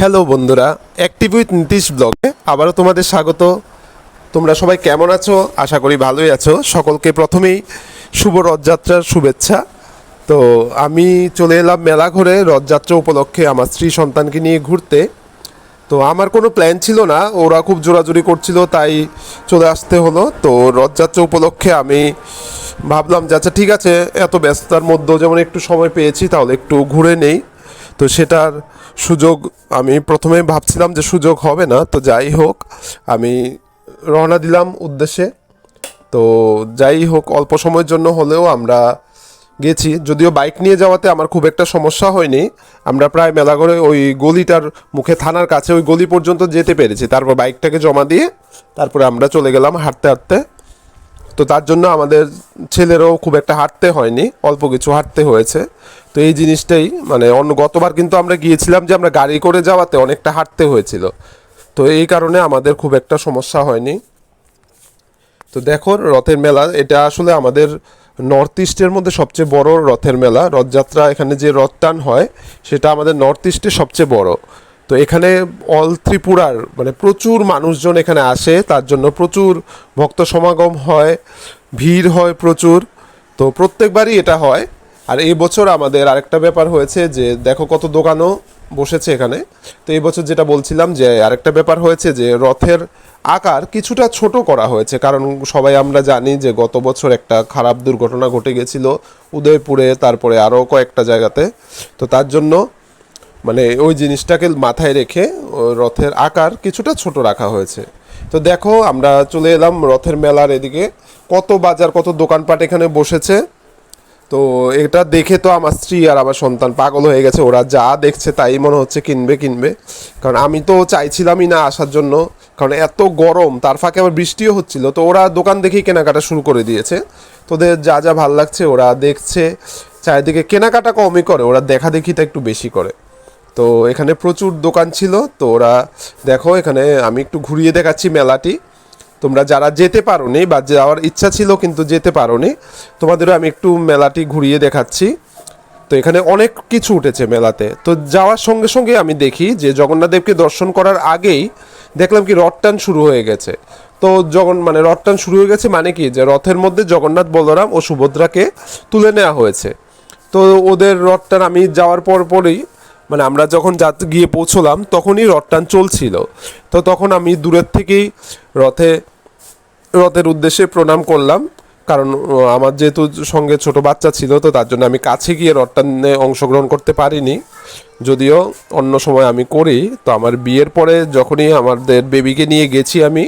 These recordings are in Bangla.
হ্যালো বন্ধুরা, অ্যাক্টিভ উইথ নীতিশ ব্লগে আবারও তোমাদের স্বাগত। তোমরা সবাই কেমন আছো? আশা করি ভালোই আছো। সকলকে প্রথমেই শুভ রথযাত্রার শুভেচ্ছা। তো আমি চলে এলাম মেলা ঘুরে রথযাত্রা উপলক্ষে আমার স্ত্রী সন্তানকে নিয়ে ঘুরতে। তো আমার কোনো প্ল্যান ছিল না, ওরা খুব জোরাজুরি করছিল তাই চলে আসতে হলো। তো রথযাত্রা উপলক্ষে আমি ভাবলাম যে আচ্ছা ঠিক আছে, এত ব্যস্ততার মধ্যেও যেমন একটু সময় পেয়েছি তাহলে একটু ঘুরে নেই। তো সেটার সুযোগ আমি প্রথমে ভাবছিলাম যে সুযোগ হবে না, তো যাই হোক আমি রওনা দিলাম উদ্দেশ্যে। তো যাই হোক অল্প সময়ের জন্য হলেও আমরা গেছি, যদিও বাইক নিয়ে যাওয়াতে আমার খুব একটা সমস্যা হয়নি। আমরা প্রায় মেলা করে ওই গলিটার মুখে থানার কাছে ওই গলি পর্যন্ত যেতে পেরেছি, তারপর বাইকটাকে জমা দিয়ে তারপরে আমরা চলে গেলাম হাঁটতে হাঁটতে। তো তার জন্য আমাদের ছেলেরও খুব একটা হাঁটতে হয়নি, অল্প কিছু হাঁটতে হয়েছে। তো এই জিনিসটাই মানে অন্য গতবার কিন্তু আমরা গিয়েছিলাম যে আমরা গাড়ি করে যাওয়াতে অনেকটা হাঁটতে হয়েছিল, তো এই কারণে আমাদের খুব একটা সমস্যা হয়নি। তো দেখো রথের মেলা, এটা আসলে আমাদের নর্থ ইস্টের মধ্যে সবচেয়ে বড় রথের মেলা। রথযাত্রা এখানে যে রথ টান হয় সেটা আমাদের নর্থ ইস্টে সবচেয়ে বড়। তো এখানে অল ত্রিপুরার মানে প্রচুর মানুষজন এখানে আসে, তার জন্য প্রচুর ভক্ত সমাগম হয়, ভিড় হয় প্রচুর। তো প্রত্যেকবারই এটা হয়। আর এই বছর আমাদের আরেকটা ব্যাপার হয়েছে যে দেখো কত দোকানও বসেছে এখানে। তো এই বছর যেটা বলছিলাম যে আরেকটা ব্যাপার হয়েছে যে রথের আকার কিছুটা ছোট করা হয়েছে, কারণ সবাই আমরা জানি যে গত বছর একটা খারাপ দুর্ঘটনা ঘটে গেছিল উদয়পুরে, তারপরে আরও কয়েকটা জায়গাতে। তো তার জন্য মানে ওই জিনিসটাকে মাথায় রেখে রথের আকার কিছুটা ছোট রাখা হয়েছে। তো দেখো আমরা চলে এলাম রথের মেলার এদিকে, কত বাজার কত দোকানপাট এখানে বসেছে। তো এটা দেখে তো আমার স্ত্রী আর আমার সন্তান পাগল হয়ে গেছে, ওরা যা দেখছে তাই মনে হচ্ছে কিনবে কিনবে। কারণ আমি তো চাইছিলামই না আসার জন্য, কারণ এত গরম, তার ফাঁকে আবার বৃষ্টিও হচ্ছিল। তো ওরা দোকান দেখেই কেনাকাটা শুরু করে দিয়েছে। তোদের যা যা ভাল লাগছে ওরা দেখছে, চারিদিকে কেনাকাটা কমই করে, ওরা দেখা দেখিটা একটু বেশি করে। তো এখানে প্রচুর দোকান ছিল। তো ওরা দেখো এখানে আমি একটু ঘুরিয়ে দেখাচ্ছি মেলাটি। তোমরা যারা যেতে পারোনি বা যাওয়ার ইচ্ছা ছিল কিন্তু যেতে পারোনি, তোমাদেরও আমি একটু মেলাটি ঘুরিয়ে দেখাচ্ছি। তো এখানে অনেক কিছু উঠেছে মেলাতে। তো যাওয়ার সঙ্গে সঙ্গে আমি দেখি যে জগন্নাথদেবকে দর্শন করার আগেই দেখলাম কি রথ টান শুরু হয়ে গেছে। তো মানে রথ টান শুরু হয়ে গেছে মানে কি যে রথের মধ্যে জগন্নাথ, বলরাম ও সুভদ্রাকে তুলে নেওয়া হয়েছে। তো ওদের রথ টান আমি যাওয়ার পরই মানে আমরা যখন গিয়ে পৌঁছলাম তখনই রথ টান চলছিল। তো তখন আমি দূরের থেকেই রথের উদ্দেশ্যে প্রণাম করলাম, কারণ আমার যেহেতু সঙ্গে ছোট বাচ্চা ছিল তো তার জন্য আমি কাছে গিয়ে রথ টানে অংশগ্রহণ করতে পারিনি, যদিও অন্য সময় আমি করি। তো আমার বিয়ের পরে যখনই আমাদের বেবিকে নিয়ে গেছি আমি,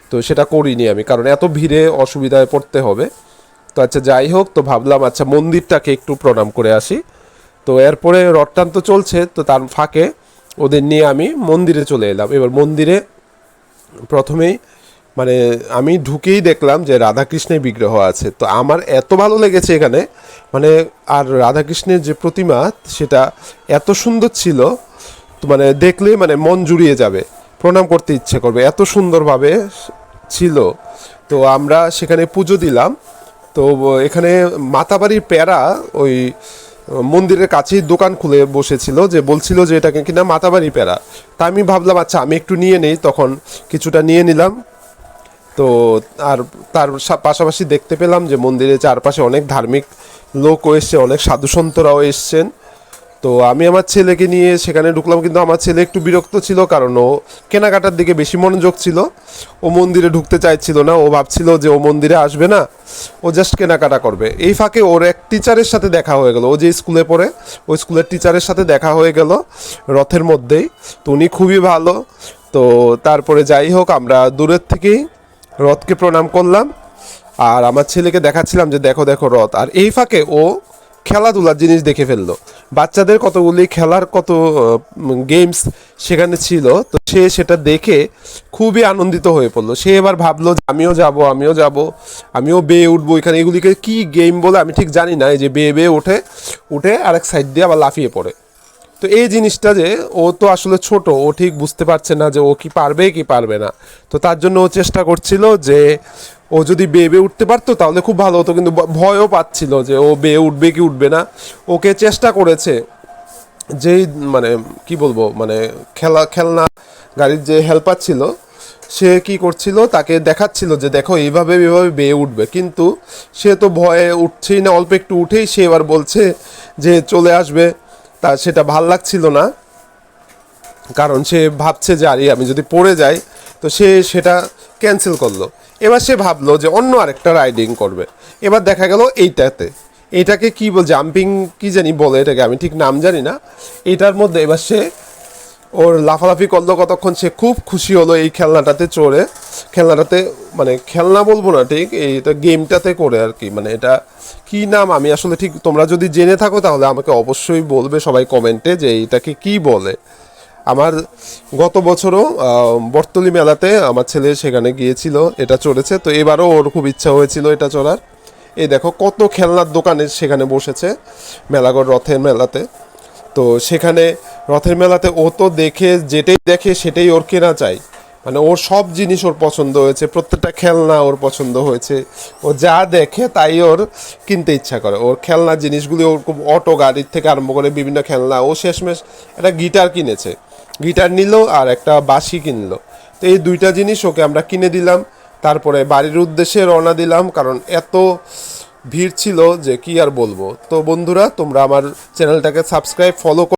তো সেটা করিনি আমি, কারণ এত ভিড়ে অসুবিধায় পড়তে হবে। তো আচ্ছা যাই হোক, তো ভাবলাম আচ্ছা মন্দিরটাকে একটু প্রণাম করে আসি। তো এরপরে রথ টান তো চলছে, তো তার ফাঁকে ওদের নিয়ে আমি মন্দিরে চলে এলাম। এবার মন্দিরে প্রথমেই মানে আমি ঢুকেই দেখলাম যে রাধাকৃষ্ণের বিগ্রহ আছে। তো আমার এত ভালো লেগেছে এখানে, মানে আর রাধাকৃষ্ণের যে প্রতিমা সেটা এত সুন্দর ছিল, তো মানে দেখলে মানে মন জুড়িয়ে যাবে, প্রণাম করতে ইচ্ছে করবে, এত সুন্দরভাবে ছিল। তো আমরা সেখানে পুজো দিলাম। তো এখানে মাতাবাড়ির প্যারা ওই মন্দিরের কাছেই দোকান খুলে বসেছিল, যে বলছিল যে এটাকে কিনা মাতাবাড়ি প্যারা। তা আমি ভাবলাম আচ্ছা আমি একটু নিয়ে নেই, তখন কিছুটা নিয়ে নিলাম। তো আর তার পাশাপাশি দেখতে পেলাম যে মন্দিরের চারপাশে অনেক ধার্মিক লোকও এসছে, অনেক সাধুসন্তরাও এসছেন। তো আমি আমার ছেলেকে নিয়ে সেখানে ঢুকলাম, কিন্তু আমার ছেলে একটু বিরক্ত ছিল, কারণ ও কেনাকাটার দিকে বেশি মনোযোগ ছিল, ও মন্দিরে ঢুকতে চাইছিল না। ও ভাবছিল যে ও মন্দিরে আসবে না, ও জাস্ট কেনাকাটা করবে। এই ফাঁকে ওর এক টিচারের সাথে দেখা হয়ে গেল, ও যে স্কুলে পড়ে ওই স্কুলের টিচারের সাথে দেখা হয়ে গেল রথের মধ্যেই। তো উনি খুবই ভালো। তো তারপরে যাই হোক আমরা দূরের থেকেই রথকে প্রণাম করলাম, আর আমার ছেলেকে দেখাচ্ছিলাম যে দেখো দেখো রথ। আর এই ফাঁকে ও খেলাধুলার জিনিস দেখে ফেললো, বাচ্চাদের কতগুলি খেলার কত গেমস সেখানে ছিল। তো সে সেটা দেখে খুবই আনন্দিত হয়ে পড়লো। সে এবার ভাবলো যে আমিও যাব আমিও যাব, আমিও বেয়ে উঠবো এখানে। এগুলিকে কি গেম বলে আমি ঠিক জানি না, এই যে বেয়ে বেয়ে ওঠে, উঠে আরেক সাইড দিয়ে আবার লাফিয়ে পড়ে। তো এই জিনিসটা যে ও তো আসলে ছোট, ও ঠিক বুঝতে পারছে না যে ও কি পারবে কি পারবে না। তো তার জন্য ও চেষ্টা করছিল যে ও যদি বেয়ে উঠতে পারতো তাহলে খুব ভালো হতো, কিন্তু ভয়ও পাচ্ছিল যে ও বেয়ে উঠবে কি উঠবে না। ওকে চেষ্টা করেছে যেই মানে কি বলবো মানে খেলনা গাড়ির যে হেল্পার ছিল, সে কি করছিল, তাকে দেখাচ্ছিল যে দেখো এইভাবে এইভাবে বেয়ে উঠবে, কিন্তু সে তো ভয়ে উঠছেই না, অল্প একটু উঠেই সে এবার বলছে যে চলে আসবে। তার সেটা ভাল লাগছিল না, কারণ সে ভাবছে যে আরে আমি যদি পড়ে যাই, তো সে সেটা ক্যান্সেল করলো। এবার সে ভাবলো যে অন্য আরেকটা রাইডিং করবে। এবার দেখা গেল এইটাতে, এটাকে কি বল, জাম্পিং কি জানি বলে এটাকে, আমি ঠিক নাম জানি না। এটার মধ্যে এবার সে ওর লাফালাফি করলো কতক্ষণ, সে খুব খুশি হলো এই খেলনাটাতে চড়ে। খেলনাটাতে মানে খেলনা বলবো না ঠিক, এইটা গেমটাতে করে আর কি, মানে এটা কি নাম আমি আসলে ঠিক, তোমরা যদি জেনে থাকো তাহলে আমাকে অবশ্যই বলবে সবাই কমেন্টে যে এইটাকে কি বলে। আমার গত বছরও বর্তলি মেলাতে আমার ছেলে সেখানে গিয়েছিল, এটা চড়েছে, তো এবারও ওর খুব ইচ্ছা হয়েছিল এটা চড়ার। এই দেখো কত খেলনার দোকানে সেখানে বসেছে মেলাগড় রথের মেলাতে। তো সেখানে রথের মেলাতে ও তো দেখে, যেটাই দেখে সেটাই ওর কেনা চাই, মানে ওর সব জিনিস ওর পছন্দ হয়েছে, প্রত্যেকটা খেলনা ওর পছন্দ হয়েছে। ও যা দেখে তাই ওর কিনতে ইচ্ছা করে। ওর খেলনার জিনিসগুলি ওর খুব, অটো গাড়ির থেকে আরম্ভ করে বিভিন্ন খেলনা, ও শেষমেশ একটা গিটার কিনেছে, গিটার নিল আর একটা বাঁশি কিনলো। তো এই দুইটা জিনিস ওকে আমরা কিনে দিলাম। তারপরে বাড়ির উদ্দেশ্যে রওনা দিলাম, কারণ এত ভিড় ছিল যে কি আর বলবো। তো বন্ধুরা, তোমরা আমার চ্যানেলটাকে সাবস্ক্রাইব ফলো